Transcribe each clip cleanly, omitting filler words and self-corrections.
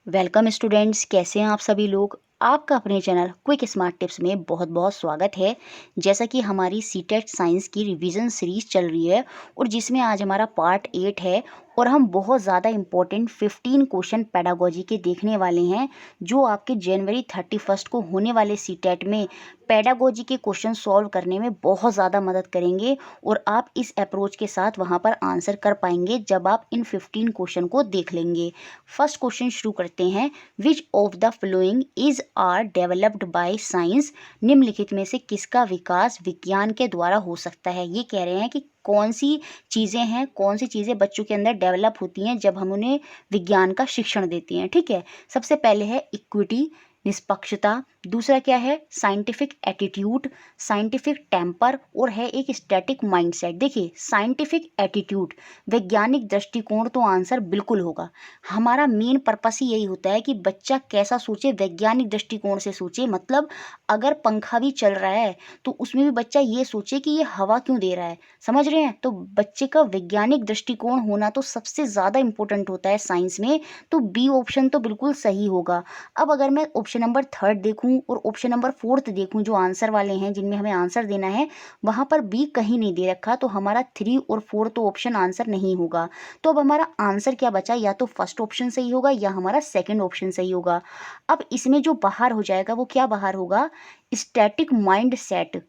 Welcome students, कैसे हैं आप सभी लोग। आपका अपने चैनल क्विक स्मार्ट टिप्स में बहुत बहुत स्वागत है। जैसा कि हमारी सीटेट साइंस की रिवीजन सीरीज चल रही है और जिसमें आज हमारा पार्ट 8 है और हम बहुत ज़्यादा इम्पोर्टेंट 15 क्वेश्चन पेडागोजी के देखने वाले हैं जो आपके जनवरी 31 को होने वाले सीटेट में पेडागोजी के क्वेश्चन सॉल्व करने में बहुत ज़्यादा मदद करेंगे और आप इस अप्रोच के साथ वहाँ पर आंसर कर पाएंगे जब आप इन 15 क्वेश्चन को देख लेंगे। फर्स्ट क्वेश्चन शुरू करते हैं। Which of the following is are developed by science. निम्नलिखित में से किसका विकास विज्ञान के द्वारा हो सकता है। ये कह रहे हैं कि कौन सी चीज़ें हैं, कौन सी चीज़ें बच्चों के अंदर डेवलप होती हैं जब हम उन्हें विज्ञान का शिक्षण देते हैं। ठीक है, सबसे पहले है इक्विटी, निष्पक्षता। दूसरा क्या है, साइंटिफिक एटीट्यूड, साइंटिफिक टेम्पर और है एक स्टैटिक माइंडसेट। देखिए, साइंटिफिक एटीट्यूड, वैज्ञानिक दृष्टिकोण तो आंसर बिल्कुल होगा। हमारा मेन पर्पस ही यही होता है कि बच्चा कैसा सोचे, वैज्ञानिक दृष्टिकोण से सोचे। मतलब अगर पंखा भी चल रहा है तो उसमें भी बच्चा ये सोचे कि ये हवा क्यों दे रहा है। समझ रहे हैं। तो बच्चे का वैज्ञानिक दृष्टिकोण होना तो सबसे ज़्यादा इंपॉर्टेंट होता है साइंस में। तो बी ऑप्शन तो बिल्कुल सही होगा। अब अगर मैं ऑप्शन नंबर 3 देखूं और ऑप्शन नंबर 4 देखूं जो आंसर वाले हैं जिनमें हमें आंसर देना है, वहां पर बी कहीं नहीं दे रखा। तो हमारा 3 और 4 तो ऑप्शन आंसर नहीं होगा। तो अब हमारा आंसर क्या बचा, या तो फर्स्ट ऑप्शन सही होगा या हमारा सेकंड ऑप्शन सही होगा। अब इसमें जो बाहर हो जाएगा वो क्या बाहर होगा, स्टैटिक माइंड सेट,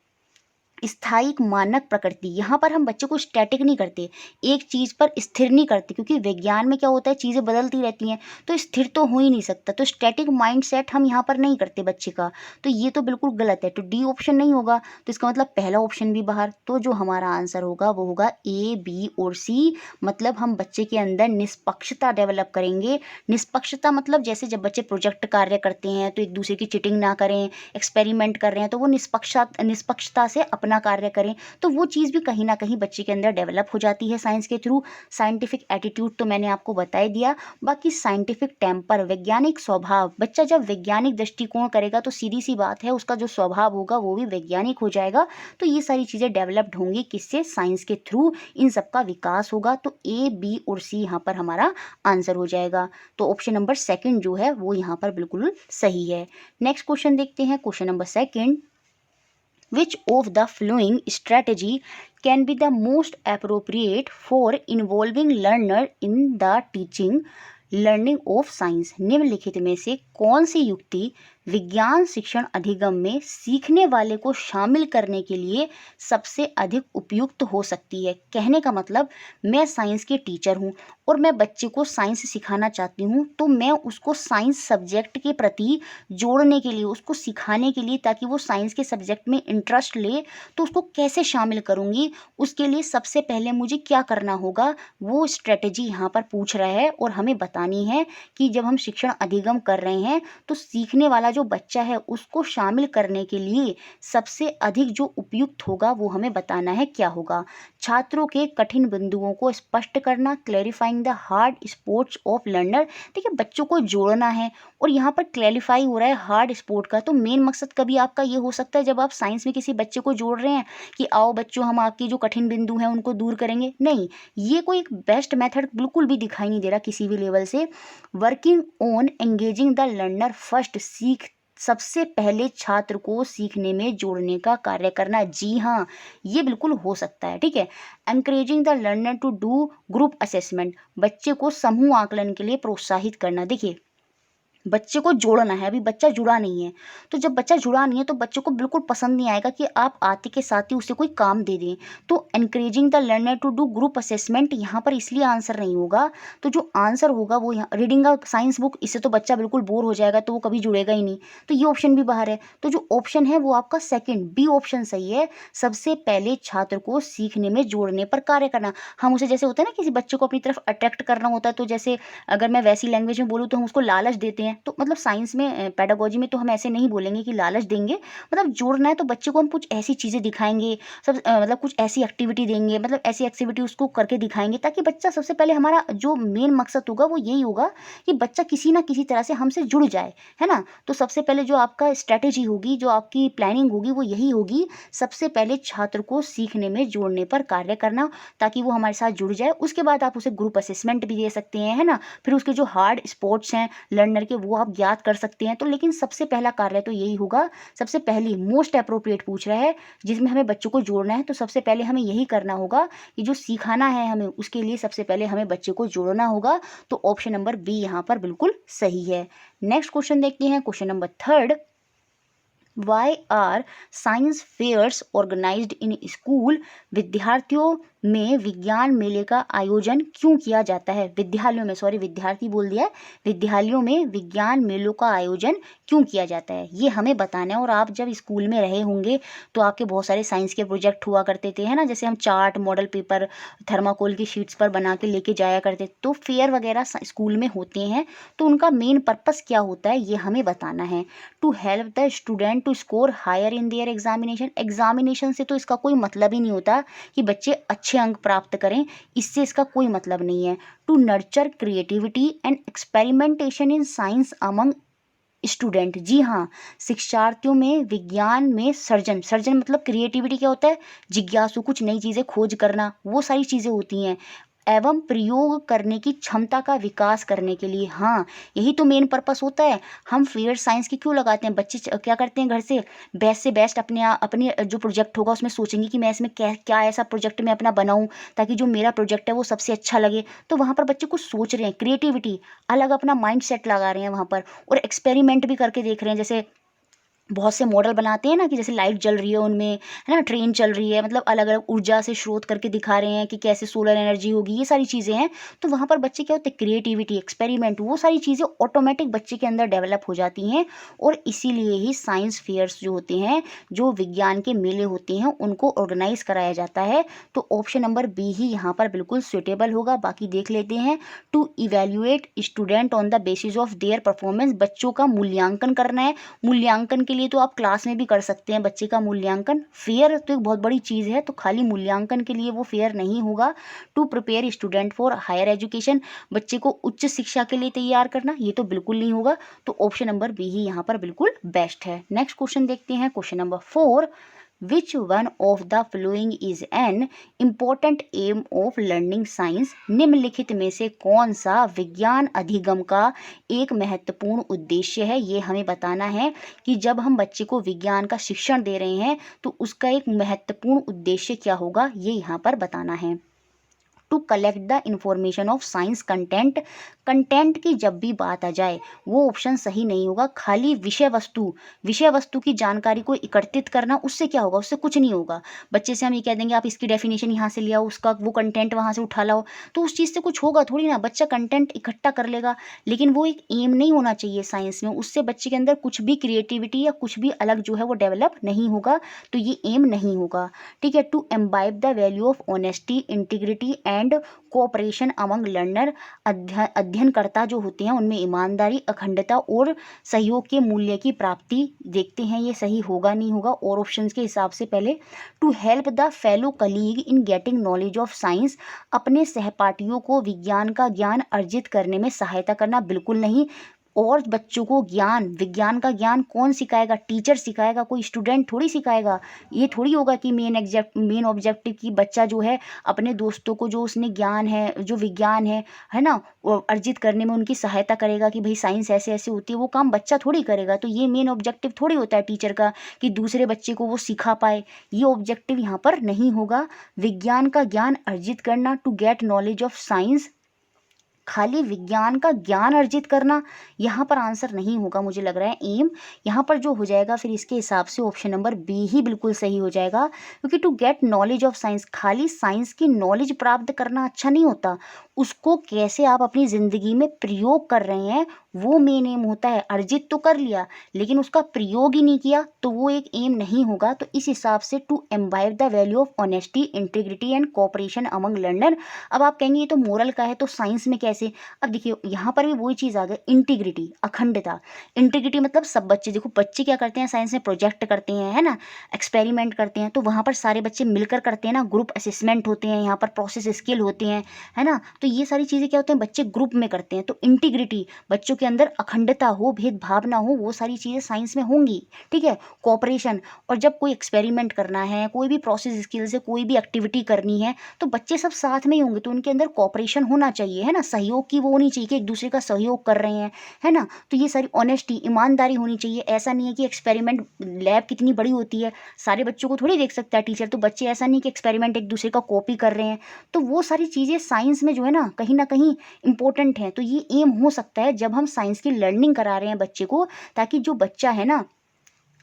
स्थायिक मानक प्रकृति। यहाँ पर हम बच्चे को स्टैटिक नहीं करते, एक चीज़ पर स्थिर नहीं करते, क्योंकि विज्ञान में क्या होता है, चीज़ें बदलती रहती हैं तो स्थिर तो हो ही नहीं सकता। तो स्टैटिक माइंड सेट हम यहाँ पर नहीं करते बच्चे का। तो ये तो बिल्कुल गलत है। तो डी ऑप्शन नहीं होगा। तो इसका मतलब पहला ऑप्शन भी बाहर। तो जो हमारा आंसर होगा वो होगा ए, बी और सी। मतलब हम बच्चे के अंदर निष्पक्षता डेवलप करेंगे। निष्पक्षता मतलब जैसे जब बच्चे प्रोजेक्ट कार्य करते हैं तो एक दूसरे की चिटिंग ना करें, एक्सपेरिमेंट कर रहे हैं तो वो निष्पक्षता से अपना कार्य करें। तो वो चीज़ भी कहीं ना कहीं बच्चे के अंदर डेवलप हो जाती है साइंस के थ्रू। साइंटिफिक एटीट्यूड तो मैंने आपको बता ही दिया। बाकी साइंटिफिक टेम्पर, वैज्ञानिक स्वभाव, बच्चा जब वैज्ञानिक दृष्टिकोण करेगा तो सीधी सी बात है उसका जो स्वभाव होगा वो भी वैज्ञानिक हो जाएगा। तो ये सारी चीज़ें डेवलप्ड होंगी किससे, साइंस के थ्रू। इन सबका विकास होगा। तो ए, बी और सी यहाँ पर हमारा आंसर हो जाएगा। तो ऑप्शन नंबर सेकंड जो है वो यहाँ पर बिल्कुल सही है। नेक्स्ट क्वेश्चन देखते हैं, question number second. Which of the following strategy can be the most appropriate for involving learner in the teaching learning of science. निम्नलिखित में से कौन सी युक्ति विज्ञान शिक्षण अधिगम में सीखने वाले को शामिल करने के लिए सबसे अधिक उपयुक्त हो सकती है। कहने का मतलब, मैं साइंस की टीचर हूँ और मैं बच्चे को साइंस सिखाना चाहती हूँ, तो मैं उसको साइंस सब्जेक्ट के प्रति जोड़ने के लिए, उसको सिखाने के लिए, ताकि वो साइंस के सब्जेक्ट में इंटरेस्ट ले, तो उसको कैसे शामिल करूँगी, उसके लिए सबसे पहले मुझे क्या करना होगा, वो स्ट्रेटजी यहाँ पर पूछ रहा है। और हमें बतानी है कि जब हम शिक्षण अधिगम कर रहे हैं तो सीखने वाला जो बच्चा है उसको शामिल करने के लिए सबसे अधिक जो उपयुक्त होगा वो हमें बताना है क्या होगा। छात्रों के कठिन बिंदुओं को स्पष्ट करना, clarifying the hard sports of learner. देखिए, बच्चों को जोड़ना है और यहाँ पर क्लैरिफाई हो रहा है हार्ड स्पोर्ट का। तो मेन मकसद कभी आपका ये हो सकता है जब आप साइंस में किसी बच्चे को जोड़ रहे हैं कि आओ बच्चों हम आपकी जो कठिन बिंदु हैं उनको दूर करेंगे, नहीं, ये कोई एक बेस्ट मेथड बिल्कुल भी दिखाई नहीं दे रहा किसी भी लेवल से। Working on engaging the learner first, सबसे पहले छात्र को सीखने में जोड़ने का कार्य करना। जी हाँ, ये बिल्कुल हो सकता है। ठीक है। Encouraging the learner to do group assessment, बच्चे को समूह आकलन के लिए प्रोत्साहित करना। देखिए, बच्चे को जोड़ना है, अभी बच्चा जुड़ा नहीं है। तो जब बच्चा जुड़ा नहीं है तो बच्चे को बिल्कुल पसंद नहीं आएगा कि आप आते के साथ ही उसे कोई काम दे दें। तो encouraging the learner to do group assessment यहाँ पर इसलिए आंसर नहीं होगा। तो जो आंसर होगा वो यहाँ रीडिंग अ साइंस बुक, इससे तो बच्चा बिल्कुल बोर हो जाएगा, तो वो कभी जुड़ेगा ही नहीं। तो ये ऑप्शन भी बाहर है। तो जो ऑप्शन है वो आपका सेकेंड बी ऑप्शन सही है। सबसे पहले छात्र को सीखने में जोड़ने पर कार्य करना। हम उसे, जैसे होता है ना, किसी बच्चे को अपनी तरफ अट्रैक्ट करना होता है, तो जैसे अगर मैं वैसी लैंग्वेज में बोलूँ तो हम उसको लालच देते हैं हैं। तो मतलब साइंस में पेडागोजी में तो हम ऐसे नहीं बोलेंगे कि लालच देंगे, मतलब जोड़ना है तो बच्चे को हम कुछ ऐसी चीज़ें दिखाएंगे, सब मतलब कुछ ऐसी एक्टिविटी देंगे, मतलब ऐसी एक्टिविटी उसको करके दिखाएंगे ताकि बच्चा, सबसे पहले हमारा जो मेन मकसद होगा वो यही होगा कि बच्चा किसी ना किसी तरह से हमसे जुड़ जाए, है ना। तो सबसे पहले जो आपका स्ट्रैटेजी होगी, जो आपकी प्लानिंग होगी वो यही होगी, सबसे पहले छात्र को सीखने में जोड़ने पर कार्य करना ताकि वो हमारे साथ जुड़ जाए। उसके बाद आप उसे ग्रुप असेसमेंट भी दे सकते हैं, है ना। फिर उसके जो हार्ड स्पॉट्स हैं लर्नर के वो आप याद कर सकते हैं। तो लेकिन सबसे पहला कार्य तो यही होगा, सबसे पहली मोस्ट अप्रोप्रिएट पूछ रहा है जिसमें हमें बच्चों को जोड़ना है, तो सबसे पहले हमें यही करना होगा कि जो सिखाना है हमें उसके लिए सबसे पहले हमें बच्चे को जोड़ना होगा। तो ऑप्शन नंबर बी यहाँ पर बिल्कुल सही है। नेक्स्ट क्वेश्चन देखते हैं, question number 3। Why are science fairs organized in school? विद्यार्थियों में विज्ञान मेले का आयोजन क्यों किया जाता है? विद्यालयों में, सॉरी विद्यार्थी बोल दिया, विद्यालयों में विज्ञान मेलों का आयोजन क्यों किया जाता है ये हमें बताना है। और आप जब स्कूल में रहे होंगे तो आपके बहुत सारे साइंस के प्रोजेक्ट हुआ करते थे, है ना, जैसे हम चार्ट, मॉडल पेपर, थर्माकोल की शीट्स पर बना के लेके जाया करते। तो फेयर वगैरह स्कूल में होते हैं, तो उनका मेन पर्पस क्या होता है ये हमें बताना है। To help the student to score higher in their examination. Examination से तो इसका कोई मतलब ही नहीं होता कि बच्चे अच्छे अंक प्राप्त करें, इससे इसका कोई मतलब नहीं है। To nurture creativity and experimentation in science among student. जी हाँ, शिक्षार्थियों में विज्ञान में सर्जन, सर्जन मतलब क्रिएटिविटी क्या होता है, जिज्ञासु, कुछ नई चीज़ें खोज करना, वो सारी चीज़ें होती हैं, एवं प्रयोग करने की क्षमता का विकास करने के लिए। हाँ, यही तो मेन पर्पस होता है। हम फेयर साइंस की क्यों लगाते हैं? बच्चे क्या करते हैं, घर से बेस्ट अपने जो प्रोजेक्ट होगा उसमें सोचेंगे कि मैं इसमें क्या क्या ऐसा प्रोजेक्ट मैं अपना बनाऊं ताकि जो मेरा प्रोजेक्ट है वो सबसे अच्छा लगे। तो वहाँ पर बच्चे कुछ सोच रहे हैं, क्रिएटिविटी, अलग अपना माइंड सेट लगा रहे हैं वहाँ पर, और एक्सपेरिमेंट भी करके देख रहे हैं। जैसे बहुत से मॉडल बनाते हैं ना कि जैसे लाइट जल रही है उनमें, है ना, ट्रेन चल रही है, मतलब अलग अलग ऊर्जा से स्रोत करके दिखा रहे हैं कि कैसे सोलर एनर्जी होगी, ये सारी चीज़ें हैं। तो वहाँ पर बच्चे क्या होते हैं, क्रिएटिविटी, एक्सपेरिमेंट, वो सारी चीज़ें ऑटोमेटिक बच्चे के अंदर डेवलप हो जाती हैं। और इसीलिए ही साइंस फेयर्स जो होते हैं, जो विज्ञान के मेले होते हैं, उनको ऑर्गेनाइज कराया जाता है। तो ऑप्शन नंबर बी ही यहाँ पर बिल्कुल सुटेबल होगा। बाकी देख लेते हैं। To evaluate student on the basis of their performance. बच्चों का मूल्यांकन करना है। मूल्यांकन के लिए तो आप क्लास में भी कर सकते हैं बच्चे का मूल्यांकन। फेयर तो एक बहुत बड़ी चीज़ है, तो खाली मूल्यांकन के लिए वो फेयर नहीं होगा। To prepare student for higher education. बच्चे को उच्च शिक्षा के लिए तैयार करना, ये तो बिल्कुल नहीं होगा। तो ऑप्शन नंबर बी ही यहाँ पर बिल्कुल बेस्ट है। नेक्स्ट क्वेश्चन देखते हैं, question number 4। Which one of the following is an important aim of learning science? निम्नलिखित में से कौन सा विज्ञान अधिगम का एक महत्वपूर्ण उद्देश्य है? ये हमें बताना है कि जब हम बच्चे को विज्ञान का शिक्षण दे रहे हैं तो उसका एक महत्वपूर्ण उद्देश्य क्या होगा, ये यहाँ पर बताना है। To collect the information of science content. Content की जब भी बात आ जाए वो ऑप्शन सही नहीं होगा। खाली विषय वस्तु की जानकारी को एकत्रित करना, उससे क्या होगा, उससे कुछ नहीं होगा। बच्चे से हम ये कह देंगे आप इसकी डेफिनेशन यहाँ से ले आओ, उसका वो कंटेंट वहाँ से उठा लाओ, तो उस चीज़ से कुछ होगा थोड़ी ना। बच्चा कंटेंट इकट्ठा कर लेगा, लेकिन वो एक एम नहीं होना चाहिए साइंस में। उससे बच्चे के अंदर कुछ भी क्रिएटिविटी या कुछ भी अलग जो है वो डेवलप नहीं होगा, तो ये एम नहीं होगा। ठीक है। To imbibe the value of honesty, integrity and cooperation among learner. अध्ययनकर्ता जो होते हैं उनमें ईमानदारी, अखंडता और सहयोग के मूल्य की प्राप्ति देखते हैं। ये सही होगा नहीं होगा और ऑप्शंस के हिसाब से पहले। To help the fellow colleague in getting knowledge of science. अपने सहपाठियों को विज्ञान का ज्ञान अर्जित करने में सहायता करना, बिल्कुल नहीं। और बच्चों को ज्ञान, विज्ञान का ज्ञान कौन सिखाएगा? टीचर सिखाएगा, कोई स्टूडेंट थोड़ी सिखाएगा। ये थोड़ी होगा कि मेन ऑब्जेक्टिव की बच्चा जो है अपने दोस्तों को जो उसने ज्ञान है, जो विज्ञान है ना, वो अर्जित करने में उनकी सहायता करेगा कि भाई साइंस ऐसे ऐसे होती है। वो काम बच्चा थोड़ी करेगा। तो ये मेन ऑब्जेक्टिव थोड़ी होता है टीचर का कि दूसरे बच्चे को वो सिखा पाए। ये ऑब्जेक्टिव यहाँ पर नहीं होगा। विज्ञान का ज्ञान अर्जित करना, to get knowledge of science, खाली विज्ञान का ज्ञान अर्जित करना, यहाँ पर आंसर नहीं होगा मुझे लग रहा है। एम यहाँ पर जो हो जाएगा फिर इसके हिसाब से ऑप्शन नंबर बी ही बिल्कुल सही हो जाएगा। क्योंकि to get knowledge of science, खाली साइंस की नॉलेज प्राप्त करना अच्छा नहीं होता। उसको कैसे आप अपनी ज़िंदगी में प्रयोग कर रहे हैं, वो मेन एम होता है। अर्जित तो कर लिया लेकिन उसका प्रयोग ही नहीं किया तो वो एक एम नहीं होगा। तो इस हिसाब से to imbibe the value of honesty, integrity and cooperation among learner. अब आप कहेंगे ये तो मोरल का है तो साइंस में कैसे? अब देखिए यहाँ पर भी वही चीज़ आ गई, इंटीग्रिटी, अखंडता। इंटीग्रिटी मतलब सब बच्चे, देखो बच्चे क्या करते हैं साइंस में, प्रोजेक्ट करते हैं, है ना, एक्सपेरिमेंट करते हैं, तो वहाँ पर सारे बच्चे मिलकर करते हैं ना, ग्रुप असेसमेंट होते हैं, यहाँ पर प्रोसेस स्किल होते हैं, है ना। तो ये सारी चीज़ें क्या होते हैं, बच्चे ग्रुप में करते हैं। तो इंटीग्रिटी, बच्चों के अंदर अखंडता हो, भेदभाव ना हो, वो सारी चीज़ें साइंस में होंगी। ठीक है, कोऑपरेशन, और जब कोई एक्सपेरिमेंट करना है, कोई भी प्रोसेस स्किल से कोई भी एक्टिविटी करनी है तो बच्चे सब साथ में ही होंगे, तो उनके अंदर कोऑपरेशन होना चाहिए, है ना, सहयोग की वो होनी चाहिए कि एक दूसरे का सहयोग कर रहे हैं, है ना। तो ये सारी ऑनेस्टी, ईमानदारी होनी चाहिए। ऐसा नहीं है कि एक्सपेरिमेंट, लैब कितनी बड़ी होती है, सारे बच्चों को थोड़ी देख सकता है टीचर, तो बच्चे ऐसा नहीं कि एक्सपेरिमेंट एक दूसरे का कॉपी कर रहे हैं। तो वो सारी चीज़ें साइंस में जो है ना कहीं इंपॉर्टेंट हैं। तो ये एम हो सकता है जब हम साइंस की लर्निंग करा रहे हैं बच्चे को, ताकि जो बच्चा है ना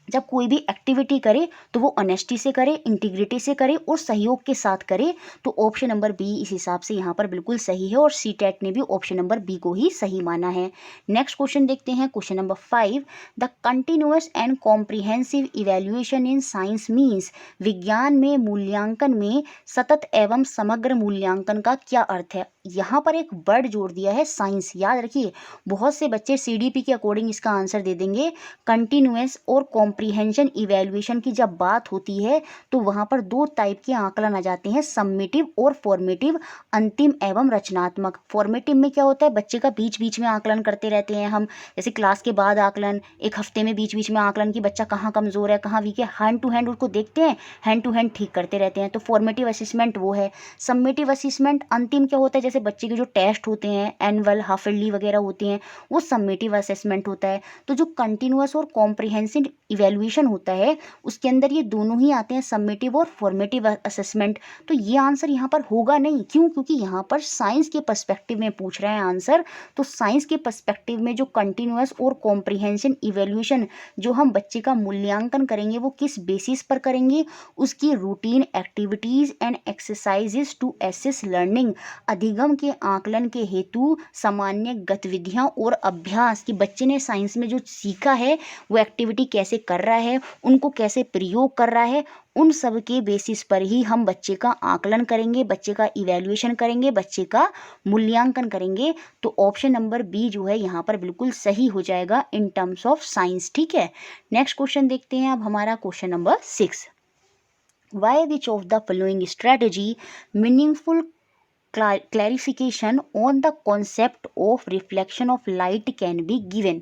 जब कोई भी एक्टिविटी करे तो वो ऑनेस्टी से करे, इंटीग्रिटी से करे और सहयोग के साथ करे। तो ऑप्शन नंबर बी इस हिसाब से यहाँ पर बिल्कुल सही है, और सीटेट ने भी ऑप्शन नंबर बी को ही सही माना है। नेक्स्ट क्वेश्चन देखते हैं, question number 5। The continuous and comprehensive evaluation in science means, विज्ञान में मूल्यांकन में सतत एवं समग्र मूल्यांकन का क्या अर्थ है? यहाँ पर एक वर्ड जोड़ दिया है साइंस, याद रखिए। बहुत से बच्चे सीडीपी के अकॉर्डिंग इसका आंसर दे देंगे। कंटिन्यूअस और कॉम्प्रिहेंशन इवैल्यूएशन की जब बात होती है तो वहाँ पर दो टाइप के आकलन आ जाते हैं, सम्मेटिव और फॉर्मेटिव, अंतिम एवं रचनात्मक। फॉर्मेटिव में क्या होता है, बच्चे का बीच बीच में आकलन करते रहते हैं हम, जैसे क्लास के बाद आकलन, एक हफ्ते में बीच बीच में आकलन कि बच्चा कहाँ कमज़ोर है कहाँ वीक है, हैंड टू हैंड उसको देखते हैं, हैंड टू हैंड ठीक करते रहते हैं। तो फॉर्मेटिव असेसमेंट वो है। सम्मेटिव असेसमेंट अंतिम क्या होता है, जैसे बच्चे के जो टेस्ट होते हैं, एनुअल, हाफ ईयरली वगैरह होती हैं, वो सम्मेटिव असेसमेंट होता है। तो जो कंटिन्यूअस और कॉम्प्रिहेंसिव इवैल्यूएशन होता है उसके अंदर ये दोनों ही आते हैं, सम्मेटिव और फॉर्मेटिव असेसमेंट। तो ये आंसर यहाँ पर होगा नहीं, क्यों? क्योंकि यहाँ पर साइंस के पर्सपेक्टिव में पूछ रहे हैं आंसर। तो साइंस के पर्सपेक्टिव में जो कंटिन्यूअस और कॉम्प्रिहेंसिव इवैल्यूएशन, जो हम बच्चे का मूल्यांकन करेंगे वो किस बेसिस पर करेंगे, उसकी routine activities and exercises to assess learning, अधिगम के आकलन के हेतु सामान्य गतिविधियां और अभ्यास, कि बच्चे ने साइंस में जो सीखा है वो एक्टिविटी कैसे कर रहा है, उनको कैसे प्रयोग कर रहा है, उन सब के बेसिस पर ही हम बच्चे का आकलन करेंगे, बच्चे का इवैल्यूएशन करेंगे, बच्चे का मूल्यांकन करेंगे। तो ऑप्शन नंबर बी जो है यहाँ पर बिल्कुल सही हो जाएगा इन टर्म्स ऑफ साइंस। ठीक है, नेक्स्ट क्वेश्चन देखते हैं अब हमारा question number 6। Why which of the following strategy meaningful clarification on the concept of reflection of light can be given।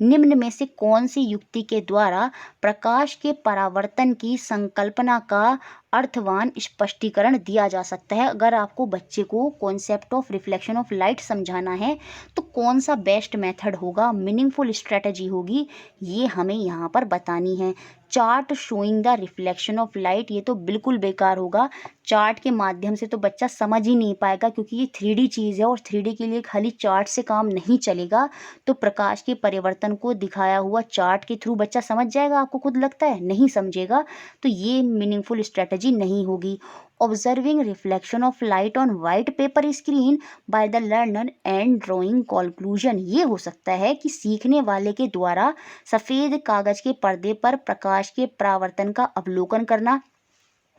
निम्न में से कौन सी युक्ति के द्वारा प्रकाश के परावर्तन की संकल्पना का अर्थवान स्पष्टीकरण दिया जा सकता है? अगर आपको बच्चे को concept of reflection of light समझाना है तो कौन सा बेस्ट मेथड होगा, मीनिंगफुल स्ट्रेटजी होगी, ये हमें यहाँ पर बतानी है। Chart showing the reflection of light, ये तो बिल्कुल बेकार होगा। चार्ट के माध्यम से तो बच्चा समझ ही नहीं पाएगा, क्योंकि ये 3D चीज़ है और 3D के लिए खाली चार्ट से काम नहीं चलेगा। तो प्रकाश के परिवर्तन को दिखाया हुआ चार्ट के थ्रू बच्चा समझ जाएगा, आपको खुद लगता है? नहीं समझेगा। तो ये मीनिंगफुल स्ट्रेटजी नहीं होगी। Observing reflection of light on white paper screen by the learner and drawing conclusion, ये हो सकता है कि सीखने वाले के द्वारा सफ़ेद कागज के पर्दे पर प्रकाश के परावर्तन का अवलोकन करना।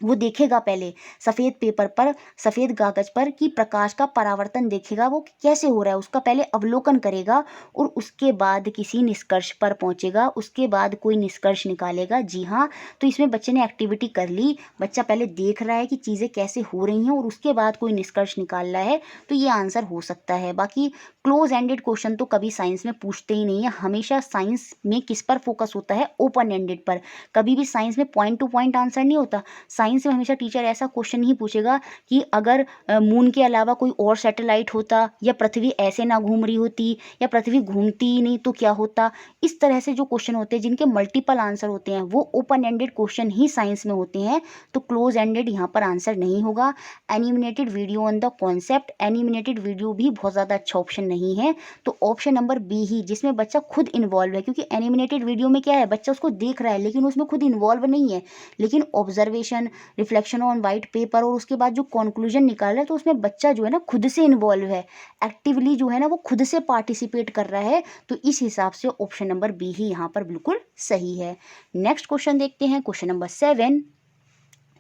वो देखेगा पहले सफ़ेद पेपर पर, सफ़ेद कागज पर कि प्रकाश का परावर्तन देखेगा वो कैसे हो रहा है, उसका पहले अवलोकन करेगा और उसके बाद किसी निष्कर्ष पर पहुंचेगा, उसके बाद कोई निष्कर्ष निकालेगा। जी हाँ, तो इसमें बच्चे ने एक्टिविटी कर ली, बच्चा पहले देख रहा है कि चीज़ें कैसे हो रही हैं और उसके बाद कोई निष्कर्ष निकाल रहा है, तो ये आंसर हो सकता है। बाकी क्लोज एंडेड क्वेश्चन तो कभी साइंस में पूछते ही नहीं है। हमेशा साइंस में किस पर फोकस होता है? ओपन एंडेड पर। कभी भी साइंस में पॉइंट टू पॉइंट आंसर नहीं होता। साइंस में हमेशा टीचर ऐसा क्वेश्चन नहीं पूछेगा कि अगर मून के अलावा कोई और सैटेलाइट होता, या पृथ्वी ऐसे ना घूम रही होती, या पृथ्वी घूमती ही नहीं तो क्या होता। इस तरह से जो क्वेश्चन होते हैं जिनके मल्टीपल आंसर होते हैं वो ओपन एंडेड क्वेश्चन ही साइंस में होते हैं। तो क्लोज एंडेड यहाँ पर आंसर नहीं होगा। Animated video on the concept, animated video भी बहुत ज़्यादा अच्छा ऑप्शन नहीं है। तो ऑप्शन नंबर बी ही, जिसमें बच्चा खुद इन्वॉल्व है, क्योंकि एनिमेटेड वीडियो में क्या है, बच्चा उसको देख रहा है लेकिन उसमें खुद इन्वॉल्व नहीं है, लेकिन observation, reflection on white paper, और उसके बाद जो कंक्लूजन निकाल रहा है तो उसमें बच्चा जो है ना खुद से इन्वॉल्व है, एक्टिवली जो है ना वो खुद से पार्टिसिपेट कर रहा है। तो इस हिसाब से ऑप्शन नंबर बी ही यहाँ पर बिल्कुल सही है। नेक्स्ट क्वेश्चन देखते हैं, question number 7।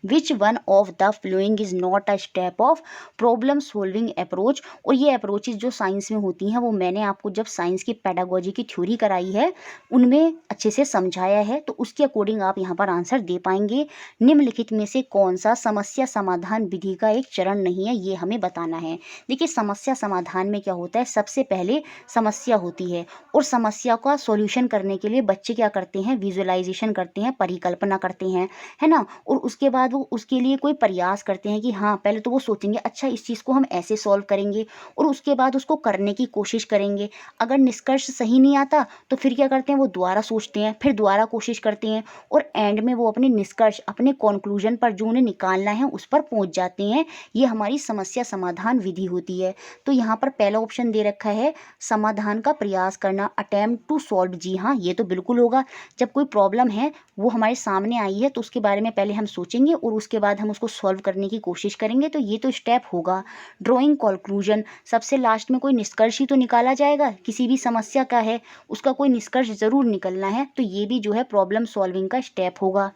Which one of the following is not a step of problem solving approach. और ये अप्रोचेज जो साइंस में होती हैं वो मैंने आपको जब साइंस की पेडागोजी की थ्योरी कराई है उनमें अच्छे से समझाया है, तो उसके अकॉर्डिंग आप यहाँ पर आंसर दे पाएंगे। निम्नलिखित में से कौन सा समस्या समाधान विधि का एक चरण नहीं है, ये हमें बताना है। देखिए समस्या समाधान में क्या होता है, सबसे पहले समस्या होती है और समस्या का सॉल्यूशन करने के लिए बच्चे क्या करते हैं, विजुअलाइजेशन करते हैं, परिकल्पना करते हैं, है ना। और उसके बाद वो उसके लिए कोई प्रयास करते हैं कि हाँ, पहले तो वो सोचेंगे अच्छा इस चीज़ को हम ऐसे सॉल्व करेंगे, और उसके बाद उसको करने की कोशिश करेंगे। अगर निष्कर्ष सही नहीं आता तो फिर क्या करते हैं, वो दोबारा सोचते हैं, फिर दोबारा कोशिश करते हैं, और एंड में वो अपने निष्कर्ष, अपने कॉन्क्लूजन पर जो उन्हें निकालना है उस पर पहुंच जाते हैं। ये हमारी समस्या समाधान विधि होती है। तो यहाँ पर पहला ऑप्शन दे रखा है समाधान का प्रयास करना, अटेम्प्ट टू सॉल्व। जी हाँ, ये तो बिल्कुल होगा। जब कोई प्रॉब्लम है वो हमारे सामने आई है तो उसके बारे में पहले हम सोचेंगे और उसके बाद हम उसको सॉल्व करने की कोशिश करेंगे, तो ये तो स्टेप होगा। ड्राइंग कंक्लूजन, सबसे लास्ट में कोई निष्कर्ष ही तो निकाला जाएगा, किसी भी समस्या का है उसका कोई निष्कर्ष ज़रूर निकलना है, तो ये भी जो है प्रॉब्लम सॉल्विंग का स्टेप होगा।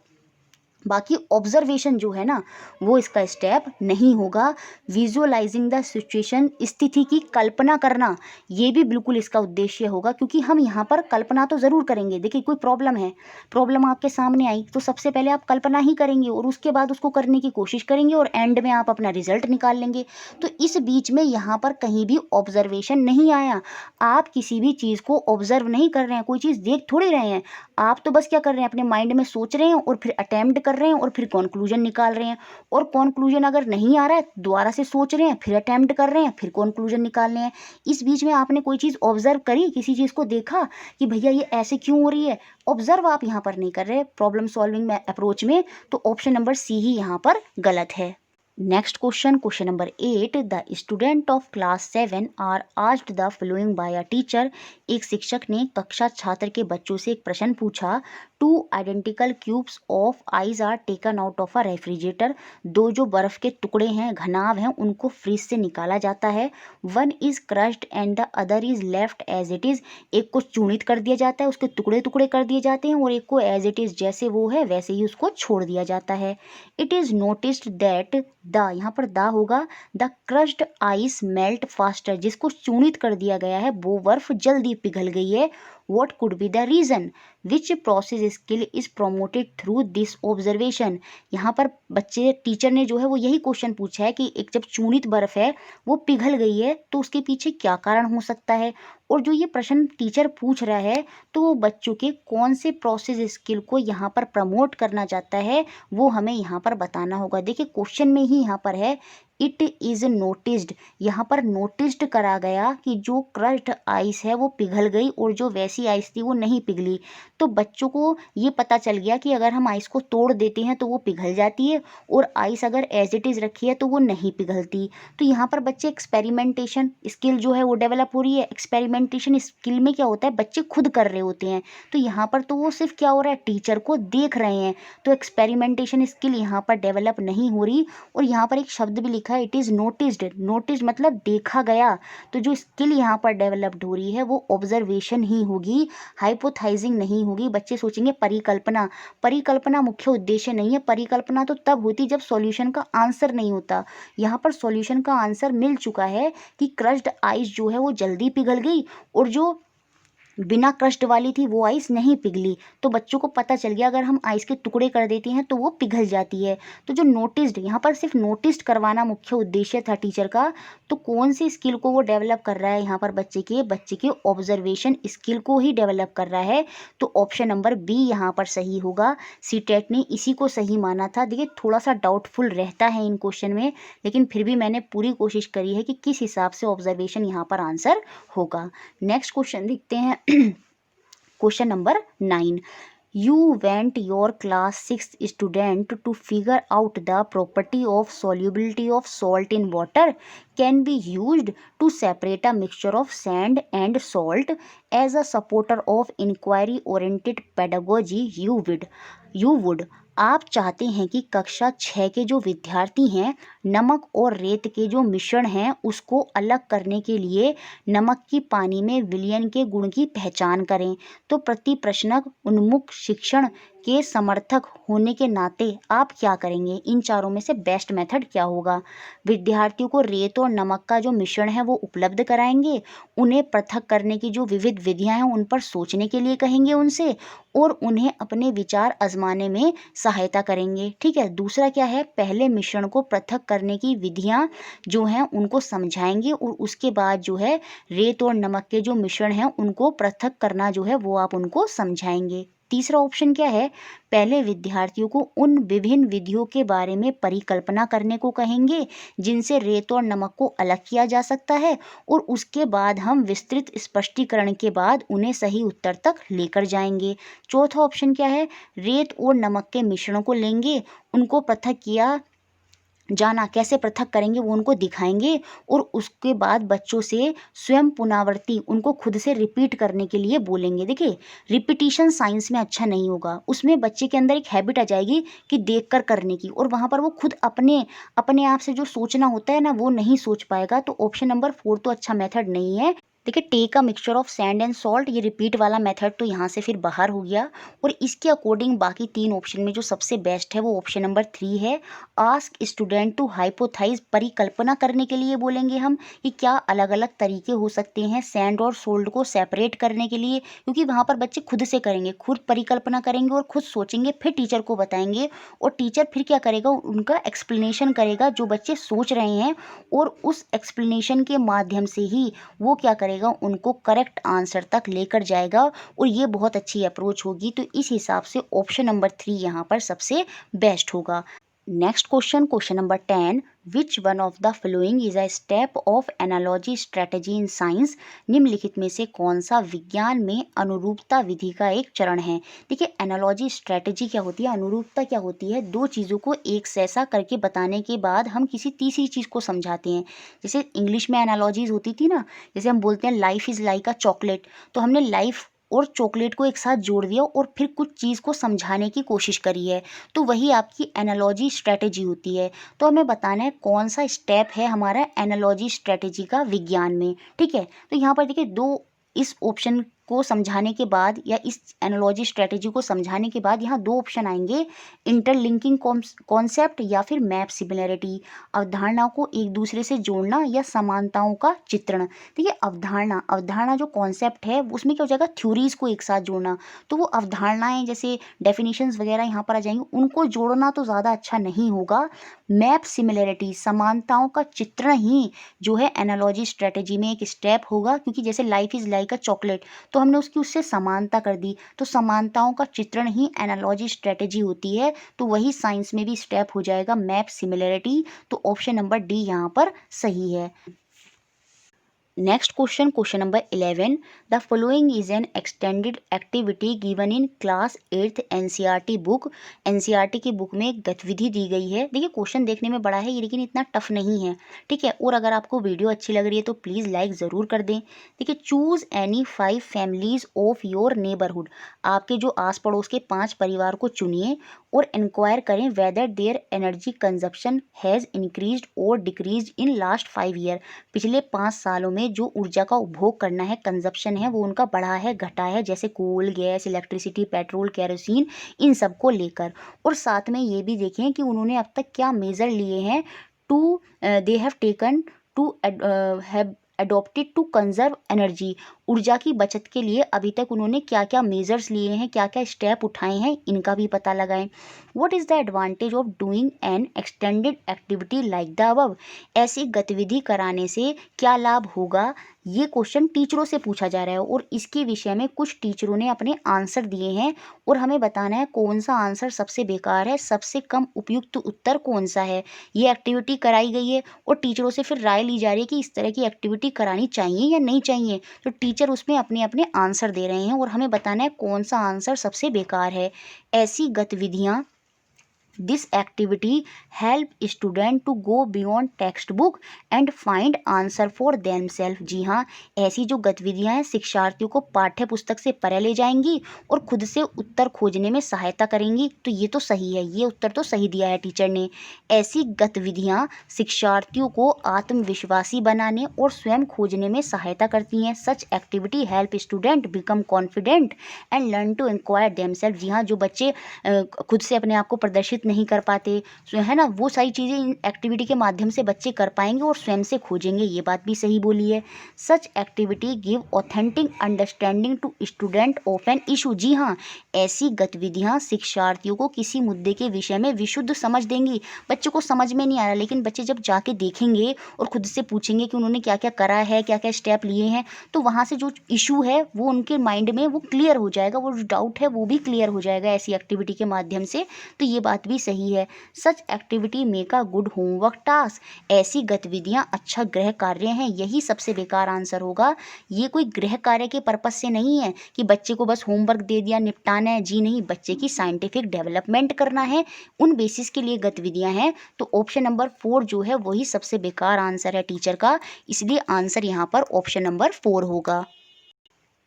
बाकी ऑब्जर्वेशन जो है ना वो इसका स्टेप नहीं होगा। विजुअलाइजिंग द सिचुएशन, स्थिति की कल्पना करना, ये भी बिल्कुल इसका उद्देश्य होगा, क्योंकि हम यहाँ पर कल्पना तो ज़रूर करेंगे। देखिए कोई प्रॉब्लम है, प्रॉब्लम आपके सामने आई तो सबसे पहले आप कल्पना ही करेंगे और उसके बाद उसको करने की कोशिश करेंगे और एंड में आप अपना रिजल्ट निकाल लेंगे। तो इस बीच में यहाँ पर कहीं भी ऑब्जर्वेशन नहीं आया। आप किसी भी चीज़ को ऑब्जर्व नहीं कर रहे हैं, कोई चीज़ देख थोड़ी रहे हैं, आप तो बस क्या कर रहे हैं, अपने माइंड में सोच रहे हैं और फिर अटेम्प्ट कर रहे हैं और फिर कंक्लूजन निकाल रहे हैं। और कंक्लूजन अगर नहीं आ रहा है दोबारा से सोच रहे हैं, फिर अटेम्प्ट कर रहे हैं, फिर कंक्लूजन निकाल रहे हैं। इस बीच में आपने कोई चीज़ ऑब्जर्व करी, किसी चीज़ को देखा कि भैया ये ऐसे क्यों हो रही है, ऑब्जर्व आप यहाँ पर नहीं कर रहे प्रॉब्लम सॉल्विंग में अप्रोच में। तो ऑप्शन नंबर सी ही यहाँ पर गलत है। Next question, question number 8। The student of class 7 are asked the following by a teacher. एक शिक्षक ने कक्षा छात्र के बच्चों से एक प्रश्न पूछा। 2 identical cubes of ice are taken out of a refrigerator. 2 जो बर्फ के टुकड़े हैं, घनाभ हैं, उनको फ्रिज से निकाला जाता है। 1 is crushed and the other is left as it is. एक को चूर्णित कर दिया जाता है, उसके टुकड़े टुकड़े कर दिए जाते हैं, और एक को एज इट इज जैसे वो है वैसे ही उसको छोड़ दिया जाता है। It is noticed that the, यहाँ पर द होगा, the crushed ice melt faster. जिसको चूर्णित कर दिया गया है वो बर्फ जल्दी पिघल गई है। What could be the reason? Which process skill is promoted through this observation? यहाँ पर बच्चे, टीचर ने जो है वो यही क्वेश्चन पूछा है कि एक जब चूर्णित बर्फ है वो पिघल गई है तो उसके पीछे क्या कारण हो सकता है। और जो ये प्रश्न टीचर पूछ रहा है तो वो बच्चों के कौन से प्रोसेस स्किल को यहाँ पर प्रमोट करना चाहता है वो हमें यहाँ पर बताना होगा। देखिए क्वेश्चन में ही यहाँ पर है इट इज़ नोटिस्ड, यहाँ पर नोटिस्ड करा गया कि जो क्रश्ड आइस है वो पिघल गई और जो वैसी आइस थी वो नहीं पिघली। तो बच्चों को ये पता चल गया कि अगर हम आइस को तोड़ देते हैं तो वो पिघल जाती है और आइस अगर एज इट इज़ रखी है तो वो नहीं पिघलती। तो यहाँ पर बच्चे एक्सपेरिमेंटेशन स्किल जो है वो डेवलप हो रही है। एक्सपेरिमेंटेशन स्किल में क्या होता है, बच्चे खुद कर रहे होते हैं, तो यहाँ पर तो वो सिर्फ क्या हो रहा है, टीचर को देख रहे हैं। तो एक्सपेरिमेंटेशन स्किल यहाँ पर डेवलप नहीं हो रही। और यहाँ पर एक शब्द भी लिखा है इट इज़ नोटिस्ड, नोटिस्ड मतलब देखा गया। तो जो स्किल यहाँ पर डेवलप्ड हो रही है वो ऑब्जर्वेशन ही होगी, हाइपोथाइजिंग नहीं होगी। बच्चे सोचेंगे परिकल्पना, परिकल्पना मुख्य उद्देश्य नहीं है। परिकल्पना तो तब होती जब सॉल्यूशन का आंसर नहीं होता। यहाँ पर सॉल्यूशन का आंसर मिल चुका है कि क्रश्ड आइस जो है वो जल्दी पिघल गई और जो बिना क्रस्ट वाली थी वो आइस नहीं पिघली। तो बच्चों को पता चल गया अगर हम आइस के टुकड़े कर देते हैं तो वो पिघल जाती है। तो जो नोटिस्ड, यहाँ पर सिर्फ नोटिस्ड करवाना मुख्य उद्देश्य था टीचर का। तो कौन सी स्किल को वो डेवलप कर रहा है यहाँ पर, बच्चे के ऑब्जर्वेशन स्किल को ही डेवलप कर रहा है। तो ऑप्शन नंबर बी यहाँ पर सही होगा। सीटेट ने इसी को सही माना था। देखिए थोड़ा सा डाउटफुल रहता है इन क्वेश्चन में, लेकिन फिर भी मैंने पूरी कोशिश करी है कि किस हिसाब से ऑब्जर्वेशन यहाँ पर आंसर होगा। नेक्स्ट क्वेश्चन देखते हैं। Question number 9। You went your class 6 student to figure out the property of solubility of salt in water। can be used to separate a mixture of sand and salt. As a supporter of inquiry oriented pedagogy, you would आप चाहते हैं कि कक्षा 6 के जो विद्यार्थी हैं नमक और रेत के जो मिश्रण हैं उसको अलग करने के लिए नमक की पानी में विलयन के गुण की पहचान करें। तो प्रति प्रश्नक उन्मुख शिक्षण के समर्थक होने के नाते आप क्या करेंगे, इन चारों में से बेस्ट मेथड क्या होगा। विद्यार्थियों को रेत और नमक का जो मिश्रण है वो उपलब्ध कराएंगे, उन्हें पृथक करने की जो विविध विधियां हैं उन पर सोचने के लिए कहेंगे उनसे, और उन्हें अपने विचार आजमाने में सहायता करेंगे। ठीक है, दूसरा क्या है, पहले मिश्रण को पृथक करने की विधियां जो हैं उनको समझाएंगे और उसके बाद जो है रेत और नमक के जो मिश्रण हैं उनको पृथक करना जो है वो आप उनको समझाएंगे। तीसरा ऑप्शन क्या है, पहले विद्यार्थियों को उन विभिन्न विधियों के बारे में परिकल्पना करने को कहेंगे जिनसे रेत और नमक को अलग किया जा सकता है, और उसके बाद हम विस्तृत स्पष्टीकरण के बाद उन्हें सही उत्तर तक लेकर जाएंगे। चौथा ऑप्शन क्या है, रेत और नमक के मिश्रणों को लेंगे, उनको पृथक किया जाना कैसे पृथक करेंगे वो उनको दिखाएंगे, और उसके बाद बच्चों से स्वयं पुनरावृत्ति उनको खुद से रिपीट करने के लिए बोलेंगे। देखिए, रिपीटिशन साइंस में अच्छा नहीं होगा, उसमें बच्चे के अंदर एक हैबिट आ जाएगी कि देखकर करने की, और वहाँ पर वो खुद अपने अपने आप से जो सोचना होता है ना वो नहीं सोच पाएगा। तो ऑप्शन नंबर 4 तो अच्छा मेथड नहीं है। देखिए, take a mixture of sand and salt, ये रिपीट वाला मेथड तो यहाँ से फिर बाहर हो गया, और इसके अकॉर्डिंग बाकी 3 ऑप्शन में जो सबसे बेस्ट है वो ऑप्शन नंबर 3 है। आस्क स्टूडेंट टू हाइपोथाइज, परिकल्पना करने के लिए बोलेंगे हम कि क्या अलग अलग तरीके हो सकते हैं सैंड और सोल्ट को सेपरेट करने के लिए, क्योंकि वहाँ पर बच्चे खुद से करेंगे, खुद परिकल्पना करेंगे और खुद सोचेंगे, फिर टीचर को बताएंगे, और टीचर फिर क्या करेगा, उनका एक्सप्लेनेशन करेगा जो बच्चे सोच रहे हैं, और उस एक्सप्लेनेशन के माध्यम से ही वो क्या करेगा, उनको करेक्ट आंसर तक लेकर जाएगा, और ये बहुत अच्छी अप्रोच होगी। तो इस हिसाब से ऑप्शन नंबर 3 यहाँ पर सबसे बेस्ट होगा। Next question, question number 10, which one of the following is a step of analogy strategy in science, निम्नलिखित में से कौन सा विज्ञान में अनुरूपता विधि का एक चरण है। देखिए, एनालॉजी स्ट्रेटेजी क्या होती है, अनुरूपता क्या होती है, दो चीज़ों को एक जैसा करके बताने के बाद हम किसी तीसरी चीज़ को समझाते हैं। जैसे इंग्लिश में एनालॉजीज होती थी ना, जैसे हम बोलते हैं life is like a chocolate, तो हमने लाइफ और चॉकलेट को एक साथ जोड़ दिया और फिर कुछ चीज़ को समझाने की कोशिश करी है, तो वही आपकी एनालॉजी स्ट्रेटेजी होती है। तो हमें बताना है कौन सा स्टेप है हमारा एनालॉजी स्ट्रेटेजी का विज्ञान में। ठीक है, तो यहाँ पर देखिए, दो इस ऑप्शन को समझाने के बाद या इस एनालॉजी स्ट्रेटेजी को समझाने के बाद यहाँ 2 ऑप्शन आएंगे, इंटरलिंकिंग कॉन्सेप्ट या फिर मैप सिमिलरिटी, अवधारणाओं को एक दूसरे से जोड़ना या समानताओं का चित्रण। देखिए, अवधारणा जो कॉन्सेप्ट है उसमें क्या हो जाएगा, थ्योरीज को एक साथ जोड़ना, तो वो अवधारणाएं जैसे डेफिनेशंस वगैरह यहाँ पर आ जाएंगी, उनको जोड़ना तो ज़्यादा अच्छा नहीं होगा। मैप सिमिलरिटी, समानताओं का चित्रण ही जो है एनालॉजी स्ट्रेटेजी में एक स्टेप होगा, क्योंकि जैसे life is like a chocolate तो हमने उसकी उससे समानता कर दी, तो समानताओं का चित्रण ही एनालॉजी स्ट्रेटेजी होती है, तो वही साइंस में भी स्टेप हो जाएगा मैप सिमिलरिटी। तो ऑप्शन नंबर डी यहाँ पर सही है। Next question, question number 11, the following is an extended activity given in class 8th NCERT book. NCERT की बुक में एक गतिविधि दी गई है। देखिए, क्वेश्चन देखने में बड़ा है ये, लेकिन इतना टफ नहीं है। ठीक है, और अगर आपको वीडियो अच्छी लग रही है तो प्लीज़ लाइक ज़रूर कर दें। देखिए, choose any 5 families of your neighbourhood, आपके जो आस पड़ोस के 5 परिवार को चुनिए और इंक्वायर करें whether their energy consumption has increased और डिक्रीज्ड इन लास्ट 5 ईयर, पिछले 5 सालों में जो ऊर्जा का उपभोग करना है, कंजप्शन है, वो उनका बढ़ा है घटा है, जैसे कोल, गैस, इलेक्ट्रिसिटी, पेट्रोल, केरोसिन, इन सब को लेकर। और साथ में ये भी देखें कि उन्होंने अब तक क्या मेज़र लिए हैं to they have taken to have adopted to conserve energy, ऊर्जा की बचत के लिए अभी तक उन्होंने क्या क्या मेजर्स लिए हैं, क्या क्या स्टेप उठाए हैं, इनका भी पता लगाएं। What is the advantage of doing an extended activity like the above, ऐसी गतिविधि कराने से क्या लाभ होगा, ये क्वेश्चन टीचरों से पूछा जा रहा है, और इसके विषय में कुछ टीचरों ने अपने आंसर दिए हैं, और हमें बताना है कौन सा आंसर सबसे बेकार है, सबसे कम उपयुक्त उत्तर कौन सा है। ये एक्टिविटी कराई गई है और टीचरों से फिर राय ली जा रही है कि इस तरह की एक्टिविटी करानी चाहिए या नहीं चाहिए, तो टीचर उसमें अपने अपने आंसर दे रहे हैं, और हमें बताना है कौन सा आंसर सबसे बेकार है। ऐसी गतिविधियाँ this activity help student to go beyond text book and find answer for themselves. जी हाँ, ऐसी जो गतिविधियाँ हैं शिक्षार्थियों को पाठ्य पुस्तक से परे ले जाएंगी और खुद से उत्तर खोजने में सहायता करेंगी। तो ये तो सही है, ये उत्तर तो सही दिया है टीचर ने। ऐसी गतिविधियाँ शिक्षार्थियों को आत्मविश्वासी बनाने और स्वयं खोजने में सहायता करती हैं। Such activity help student become confident and learn to inquire themselves. जी हाँ, जो बच्चे खुद से अपने आप को प्रदर्शित नहीं कर पाते, है ना, वो सारी चीज़ें इन एक्टिविटी के माध्यम से बच्चे कर पाएंगे और स्वयं से खोजेंगे। ये बात भी सही बोली है। Such activity give authentic understanding to student of an issue. जी हाँ, ऐसी गतिविधियाँ शिक्षार्थियों को किसी मुद्दे के विषय में विशुद्ध समझ देंगी। बच्चों को समझ में नहीं आ रहा, लेकिन बच्चे जब जाके देखेंगे और खुद से पूछेंगे कि उन्होंने क्या क्या करा है, क्या क्या स्टेप लिए हैं, तो वहाँ से जो इशू है वो उनके माइंड में वो क्लियर हो जाएगा, वो जो डाउट है वो भी क्लियर हो जाएगा ऐसी एक्टिविटी के माध्यम से। तो ये बात भी सही है। Such activity make a good homework task. ऐसी गतिविधियाँ अच्छा गृह कार्य हैं। यही सबसे बेकार आंसर होगा। ये कोई गृह कार्य के पर्पज से नहीं है कि बच्चे को बस होमवर्क दे दिया, निपटाना है। जी नहीं, बच्चे की साइंटिफिक डेवलपमेंट करना है, उन बेसिस के लिए गतिविधियाँ हैं। तो ऑप्शन नंबर 4 जो है वही सबसे बेकार आंसर है टीचर का, इसलिए आंसर यहाँ पर ऑप्शन नंबर 4 होगा।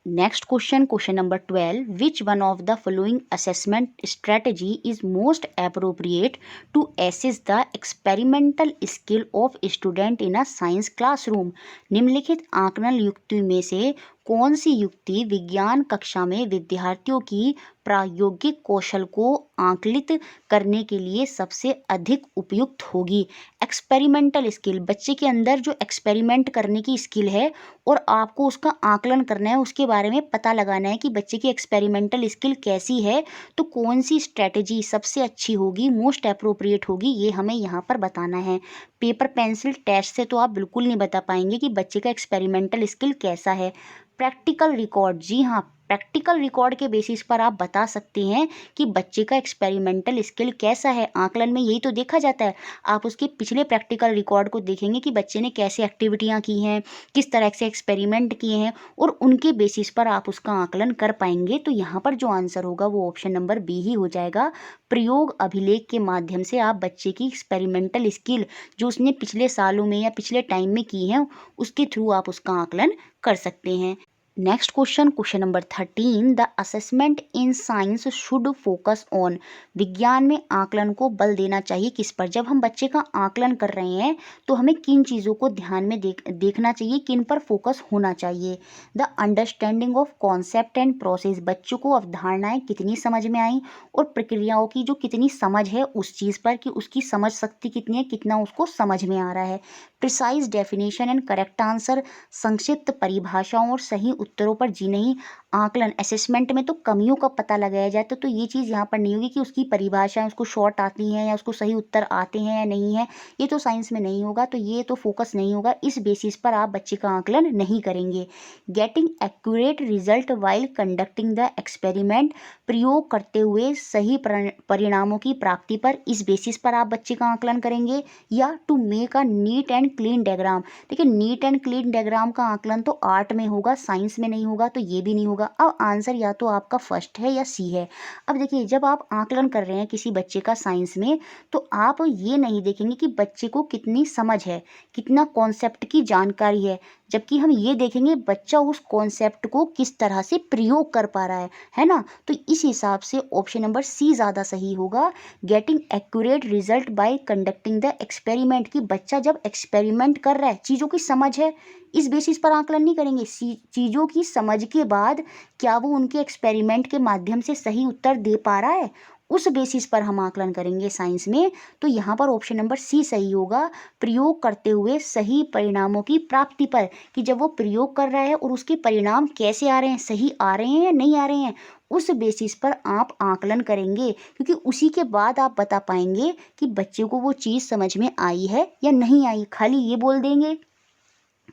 Next question, question number 12, which one of the following assessment strategy is most appropriate to assess the experimental skill of student in a science classroom. निम्नलिखित आकलन युक्ति में से कौन सी युक्ति विज्ञान कक्षा में विद्यार्थियों की प्रायोगिक कौशल को आकलित करने के लिए सबसे अधिक उपयुक्त होगी। एक्सपेरिमेंटल स्किल, बच्चे के अंदर जो एक्सपेरिमेंट करने की स्किल है और आपको उसका आकलन करना है, उसके बारे में पता लगाना है कि बच्चे की एक्सपेरिमेंटल स्किल कैसी है, तो कौन सी स्ट्रेटजी सबसे अच्छी होगी, मोस्ट अप्रोप्रिएट होगी, ये हमें यहाँ पर बताना है। पेपर पेंसिल टेस्ट से तो आप बिल्कुल नहीं बता पाएंगे कि बच्चे का एक्सपेरिमेंटल स्किल कैसा है। प्रैक्टिकल रिकॉर्ड, जी हाँ, प्रैक्टिकल रिकॉर्ड के बेसिस पर आप बता सकते हैं कि बच्चे का एक्सपेरिमेंटल स्किल कैसा है। आकलन में यही तो देखा जाता है। आप उसके पिछले प्रैक्टिकल रिकॉर्ड को देखेंगे कि बच्चे ने कैसे एक्टिविटियाँ की हैं, किस तरह से एक्सपेरिमेंट किए हैं, और उनके बेसिस पर आप उसका आकलन कर पाएंगे। तो यहाँ पर जो आंसर होगा वो ऑप्शन नंबर बी ही हो जाएगा। प्रयोग अभिलेख के माध्यम से आप बच्चे की एक्सपेरिमेंटल स्किल जो उसने पिछले सालों में या पिछले टाइम में की है, उसके थ्रू आप उसका आकलन कर सकते हैं। Next question, question number 13, the assessment in science should focus on. विज्ञान में आकलन को बल देना चाहिए किस पर। जब हम बच्चे का आकलन कर रहे हैं तो हमें किन चीज़ों को ध्यान में देखना चाहिए, किन पर फोकस होना चाहिए। The understanding of concept and process, बच्चों को अवधारणाएं कितनी समझ में आई और प्रक्रियाओं की जो कितनी समझ है उस चीज़ पर, कि उसकी समझ शक्ति कितनी है, कितना उसको समझ में आ रहा है। Precise definition and correct answer, संक्षिप्त परिभाषाओं और सही उत्तरों पर। जी नहीं, आकलन असेसमेंट में तो कमियों का पता लगाया जाए, तो ये चीज़ यहाँ पर नहीं होगी कि उसकी परिभाषाएं उसको शॉर्ट आती हैं या उसको सही उत्तर आते हैं या नहीं है, ये तो साइंस में नहीं होगा। तो ये तो फोकस नहीं होगा, इस बेसिस पर आप बच्चे का आकलन नहीं करेंगे। Getting accurate result while conducting the experiment, प्रयोग करते हुए सही परिणामों की प्राप्ति पर, इस बेसिस पर आप बच्चे का आकलन करेंगे। या to make a neat and clean diagram, देखिए नीट एंड क्लीन डायग्राम का आकलन तो आर्ट में होगा, साइंस में नहीं होगा, तो ये भी नहीं होगा। अब आंसर या तो आपका फर्स्ट है या सी है। अब देखिए, जब आप आकलन कर रहे हैं किसी बच्चे का साइंस में, तो आप ये नहीं देखेंगे कि बच्चे को कितनी समझ है, कितना कॉन्सेप्ट की जानकारी है, जबकि हम ये देखेंगे बच्चा उस कॉन्सेप्ट को किस तरह से प्रयोग कर पा रहा है ना। तो इस हिसाब से ऑप्शन नंबर सी ज़्यादा सही होगा। Getting accurate result by conducting the experiment, कि बच्चा जब एक्सपेरिमेंट कर रहा है, चीज़ों की समझ है, इस बेसिस पर आकलन नहीं करेंगे। चीज़ों की समझ के बाद क्या वो उनके एक्सपेरिमेंट के माध्यम से सही उत्तर दे पा रहा है, उस बेसिस पर हम आकलन करेंगे साइंस में। तो यहाँ पर ऑप्शन नंबर सी सही होगा। प्रयोग करते हुए सही परिणामों की प्राप्ति पर, कि जब वो प्रयोग कर रहा है और उसके परिणाम कैसे आ रहे हैं, सही आ रहे हैं या नहीं आ रहे हैं, उस बेसिस पर आप आकलन करेंगे, क्योंकि उसी के बाद आप बता पाएंगे कि बच्चे को वो चीज़ समझ में आई है या नहीं आई। खाली ये बोल देंगे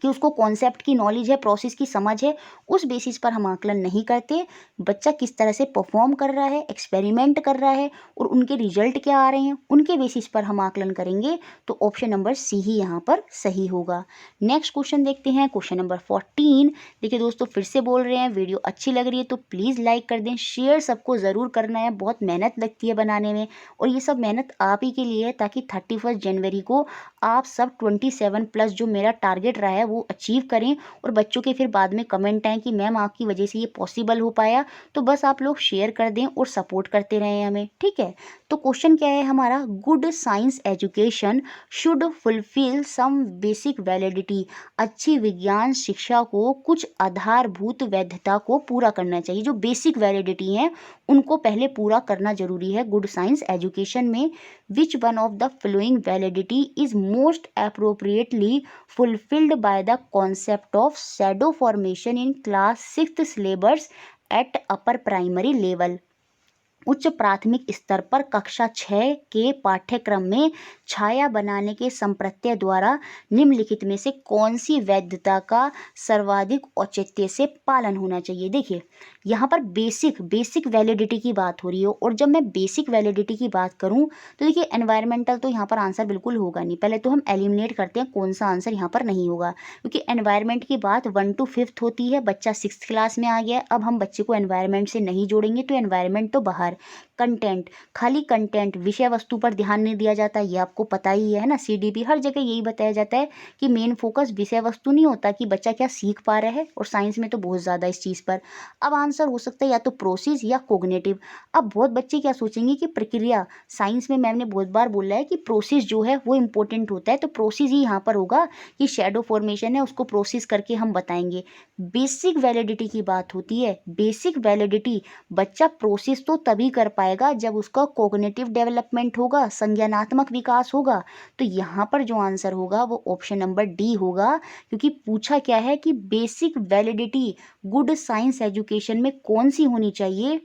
कि उसको कॉन्सेप्ट की नॉलेज है, प्रोसेस की समझ है, उस बेसिस पर हम आकलन नहीं करते। बच्चा किस तरह से परफॉर्म कर रहा है, एक्सपेरिमेंट कर रहा है और उनके रिजल्ट क्या आ रहे हैं, उनके बेसिस पर हम आकलन करेंगे। तो ऑप्शन नंबर सी ही यहाँ पर सही होगा। नेक्स्ट क्वेश्चन देखते हैं, क्वेश्चन नंबर 14। देखिए दोस्तों, फिर से बोल रहे हैं, वीडियो अच्छी लग रही है तो प्लीज़ लाइक कर दें, शेयर सबको ज़रूर करना है, बहुत मेहनत लगती है बनाने में और ये सब मेहनत आप ही के लिए है, ताकि 31 जनवरी को आप सब 27+ जो मेरा टारगेट रहा है वो अचीव करें और बच्चों के फिर बाद में कमेंट आएँ कि मैम आपकी वजह से ये पॉसिबल हो पाया। तो बस आप लोग शेयर कर दें और सपोर्ट करते रहें हमें, ठीक है। तो क्वेश्चन क्या है हमारा, good science education should fulfil some basic validity. अच्छी विज्ञान शिक्षा को कुछ आधारभूत वैधता को पूरा करना चाहिए। जो बेसिक वैलिडिटी हैं उनको पहले पूरा करना जरूरी है गुड साइंस एजुकेशन में। विच one of the flowing validity is most appropriately fulfilled by the concept of shadow formation in class 6th syllabus at upper primary level। उच्च प्राथमिक स्तर पर कक्षा 6 के पाठ्यक्रम में छाया बनाने के संप्रत्यय द्वारा निम्नलिखित में से कौन सी वैधता का सर्वाधिक औचित्य से पालन होना चाहिए। देखिए यहाँ पर बेसिक वैलिडिटी की बात हो रही है और जब मैं बेसिक वैलिडिटी की बात करूँ तो देखिए एनवायरमेंटल तो यहाँ पर आंसर बिल्कुल होगा नहीं। पहले तो हम एलिमिनेट करते हैं कौन सा आंसर यहाँ पर नहीं होगा, क्योंकि एनवायरमेंट की बात 1 to 5th होती है। बच्चा 6th क्लास में आ गया है, अब हम बच्चे को एनवायरमेंट से नहीं जोड़ेंगे तो एनवायरमेंट तो बाहर। कंटेंट, खाली कंटेंट, विषय वस्तु पर ध्यान नहीं दिया जाता, ये आपको पता ही है ना। सीडीपी हर जगह यही बताया जाता है कि मेन फोकस विषय वस्तु नहीं होता कि बच्चा क्या सीख पा रहा है, और साइंस में तो बहुत ज़्यादा इस चीज़ पर। अब आंसर हो सकता है या तो प्रोसेस या कोग्निटिव। अब बहुत बच्चे क्या सोचेंगे कि प्रक्रिया, साइंस में मैम ने बहुत बार बोला है कि प्रोसेस जो है वो इंपॉर्टेंट होता है, तो प्रोसेस ही यहाँ पर होगा कि शैडो फॉर्मेशन है उसको प्रोसेस करके हम बताएंगे। बेसिक वैलिडिटी की बात होती है, बेसिक वैलिडिटी बच्चा प्रोसेस तो तभी कर पाएगा जब उसका कोग्निटिव डेवलपमेंट होगा, संज्ञानात्मक विकास होगा। तो यहाँ पर जो आंसर होगा वो ऑप्शन नंबर डी होगा, क्योंकि पूछा क्या है कि basic validity good science education में कौन सी होनी चाहिए,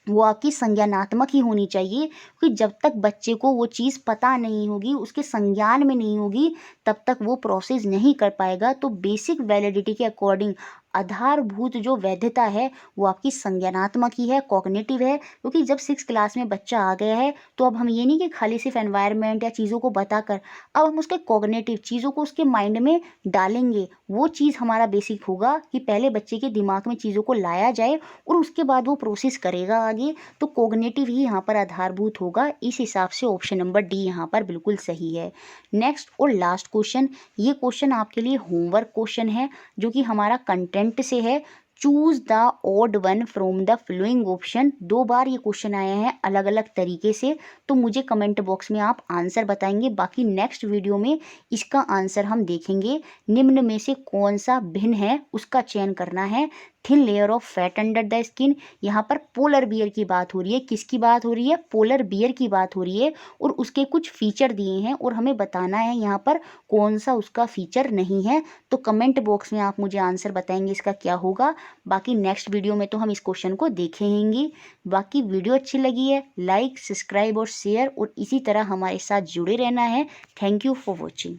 वो आपकी संज्ञानात्मक ही होनी चाहिए। क्योंकि जब तक बच्चे को वो चीज़ पता नहीं होगी, उसके संज्ञान में नहीं होगी, तब तक वो प्रोसेस नहीं कर पाएगा। तो बेसिक वैलिडिटी के अकॉर्डिंग आधारभूत जो वैधता है वो आपकी संज्ञानात्मक ही है, कॉग्निटिव है। क्योंकि जब 6th क्लास में बच्चा आ गया है तो अब हम ये नहीं कि खाली सिर्फ एनवायरनमेंट या चीज़ों को बताकर, अब हम उसके कॉग्निटिव चीज़ों को उसके माइंड में डालेंगे। वो चीज़ हमारा बेसिक होगा कि पहले बच्चे के दिमाग में चीज़ों को लाया जाए और उसके बाद वो प्रोसेस करेगा आगे। तो कॉग्निटिव ही यहाँ पर आधारभूत होगा। इस हिसाब से ऑप्शन नंबर डी यहाँ पर बिल्कुल सही है। नेक्स्ट और लास्ट क्वेश्चन, ये क्वेश्चन आपके लिए होमवर्क क्वेश्चन है जो कि हमारा कंटेंट से है। Choose the odd one from the flowing option. 2 बार ये क्वेश्चन आया है अलग अलग तरीके से, तो मुझे कमेंट बॉक्स में आप आंसर बताएंगे। बाकी नेक्स्ट वीडियो में इसका आंसर हम देखेंगे। निम्न में से कौन सा भिन्न है उसका चयन करना है। Thin layer of fat under the skin, यहाँ पर पोलर बियर की बात हो रही है। किसकी बात हो रही है? पोलर बियर की बात हो रही है और उसके कुछ फीचर दिए हैं और हमें बताना है यहाँ पर कौन सा उसका फीचर नहीं है। तो कमेंट बॉक्स में आप मुझे आंसर बताएंगे इसका क्या होगा। बाकी नेक्स्ट वीडियो में तो हम इस क्वेश्चन को देखेंगे। बाकी वीडियो अच्छी लगी है लाइक, सब्सक्राइब और शेयर, और इसी तरह हमारे साथ जुड़े रहना है। Thank you for watching.